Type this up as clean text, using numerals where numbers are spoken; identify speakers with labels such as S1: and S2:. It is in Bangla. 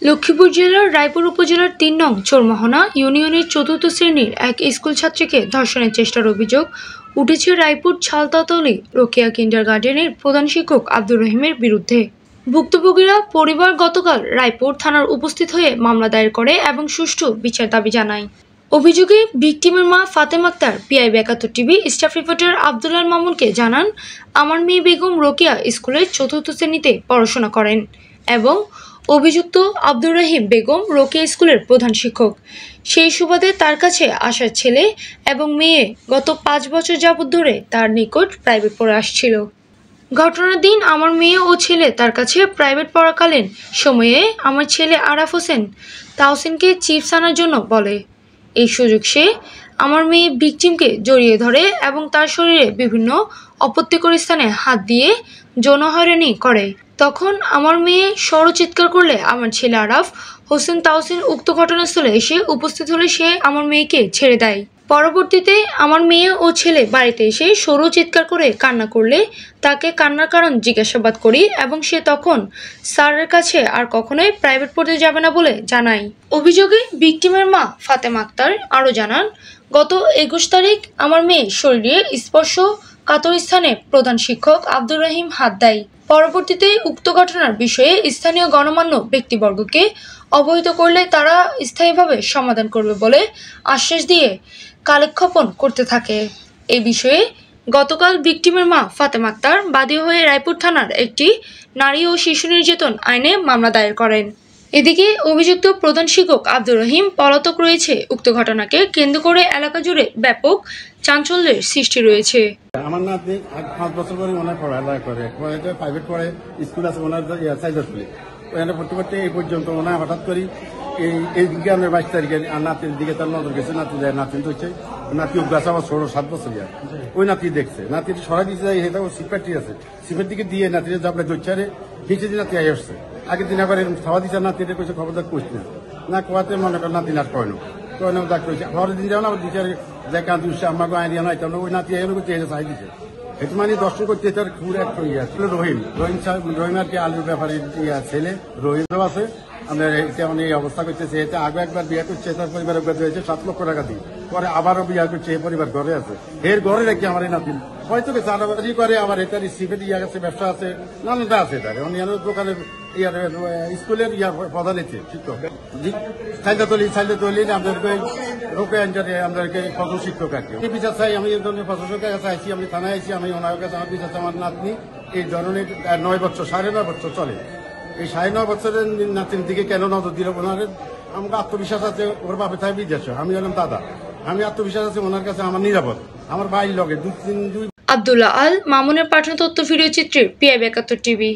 S1: লক্ষ্মীপুর জেলার রায়পুর উপজেলার ৩ নং চোরমোহনা ইউনিয়নের ৪র্থ শ্রেণীর এক স্কুল ছাত্রীকে ধর্ষণের চেষ্টার অভিযোগ উঠেছে রায়পুর ছালতাতলী রোকেয়া কিন্ডারগার্টেনের প্রধান শিক্ষক আব্দুর রহিমের বিরুদ্ধে। ভুক্তভোগীরা পরিবার গতকাল রায়পুর থানার উপস্থিত হয়ে মামলা দায়ের করে এবং সুষ্ঠু বিচার দাবি জানায়। অভিযোগে ভিকটিমের মা Fatema Akter PIB ৭১ TV staff reporter Abdullah মামুনকে জানান, আমার মেয়ে বেগম রোকেয়া স্কুলের ৪র্থ শ্রেণীতে পড়াশোনা করেন এবং অভিযুক্ত আব্দুর রহিম বেগম রোকেয়া স্কুলের প্রধান শিক্ষক। সেই সুবাদে তার কাছে আসার ছেলে এবং মেয়ে গত ৫ বছর যাবৎ ধরে তার নিকট প্রাইভেট পড়ে আসছিল। ঘটনার দিন আমার মেয়ে ও ছেলে তার কাছে প্রাইভেট পড়াকালীন সময়ে আমার ছেলে আরাফ হোসেন তাহসিনকে চিপস আনার জন্য বলে। এই সুযোগ সে আমার মেয়ে ভিকটিমকে জড়িয়ে ধরে এবং তার শরীরে বিভিন্ন অপ্রীতিকর স্থানে হাত দিয়ে যৌন হয়রানি করে। তখন আমার মেয়ে চিৎকার করলে আমার ছেলে আরাফ হোসেন তাহসিন উক্ত ঘটনাস্থলে এসে উপস্থিত হলে সে আমার মেয়েকে ছেড়ে দেয়। পরবর্তীতে আমার মেয়ে ও ছেলে বাড়িতে এসে চিৎকার করে কান্না করলে তাকে কান্নার কারণ জিজ্ঞাসাবাদ করি এবং সে তখন স্যারের কাছে আর কখনোই প্রাইভেট পড়তে যাবে না বলে জানায়। অভিযোগে ভিকটিমের মা ফাতেমা আক্তার আরও জানান, গত ২১ তারিখ আমার মেয়ে শরীরে স্পর্শ কাতর স্থানে প্রধান শিক্ষক আব্দুর রহিম হাত দেয়। পরবর্তীতে উক্ত ঘটনার বিষয়ে স্থানীয় গণমান্য ব্যক্তিবর্গকে অবহিত করলে তারা স্থায়ীভাবে সমাধান করবে বলে আশ্বাস দিয়ে কালক্ষেপণ করতে থাকে। এ বিষয়ে গতকাল ভিকটিমের মা ফাতেমা আক্তার বাদী হয়ে রায়পুর থানার একটি নারী ও শিশু নির্যাতন আইনে মামলা দায়ের করেন। এদিকে অভিযুক্ত প্রধান শিক্ষক আব্দুর রহিম পলাতক রয়েছে। উক্ত ঘটনাকে কেন্দ্র করে এলাকা জুড়ে ব্যাপক চাঞ্চল্যের সৃষ্টি রয়েছে।
S2: আমার নাতনি ৫ বছর ধরে মনে পড়ালেখা করে, প্রাইভেট পড়ে, স্কুল আছে ওনার সাইজারপুলে, ওখানে পড়তে পড়তে এই পর্যন্ত ওনার হঠাৎ করি এই বিজ্ঞানের ২২ তারিখে নাতির দিকে তার নজর গেছে। নাতি যায়, নাতি হচ্ছে নাতি গাছ আমার ৬-৭ বছর যায়। ওই নাতি দেখছে, নাতির সরাই দিতে যায়, এটা সিপারটি আছে, সিপের দিকে দিয়ে নাতির জাপড়ে দৈচারে ভিজে দিয়ে নাতি আসছে। আগের দিন আবার এরকম খাওয়া দিচ্ছে, নাতিটা কইছে খবরদার কইস না কোয়াতে মনে করেন নাতি নাচ কয় না ডাক্তার হয়েছে। পরের দিন যাও না দিচার যে কাঁদু আমাকে আইডিয়া নাই, তখন ওই নাতি এনে করতে চাই দিচ্ছে। এটা মানে দর্শন করতে তার খুব একটা রহিম রহিম আর কি আলুর ব্যাপারে ছেলে রহিম আছে। আমরা এটা মানে এই অবস্থা করতেছে। এটা আগে একবার বিয়ে করছে, তার পরিবার হয়েছে ৭ লক্ষ টাকা দিয়ে, পরে আবারও বিয়ে করছে, এই পরিবার ঘরে আছে। এর ঘরে রেখে আমার এই নাতি হয়তো চাঁদাবাজি করে, আবার এটার সিপের ইয়ে আছে, ব্যবসা আছে, নানানটা আছে তার দোকানের স্কুলের প্রধান আছে শিক্ষক সাইদাতলি আমাদেরকে রোকে আমাদেরকে ফসল শিক্ষক আছে। এই বিচার চাই আমি, এই ধরনের ফসল শিক্ষকের কাছে আইসি, আমি থানায় আইসি, আমি ওনার কাছে আমার বিচার আমার নাতনি এই ধরনের ৯ বছর ৯.৫ বছর চলে। এই ৯.৫ বছরের নাতির দিকে কেন নজর দিল? ওনার আমাকে আত্মবিশ্বাস আছে, ওর বাপে থাকে বিদেশ, আমি হলাম দাদা, আমি আত্মবিশ্বাস আছে ওনার কাছে আমার নিরাপদ, আমার ভাইয়ের লগে ২
S1: আব্দুল্লাহ আল মামুনের পাঠানো তথ্য ভিডিও চিত্রে পিআইবি ৭১ টিভি।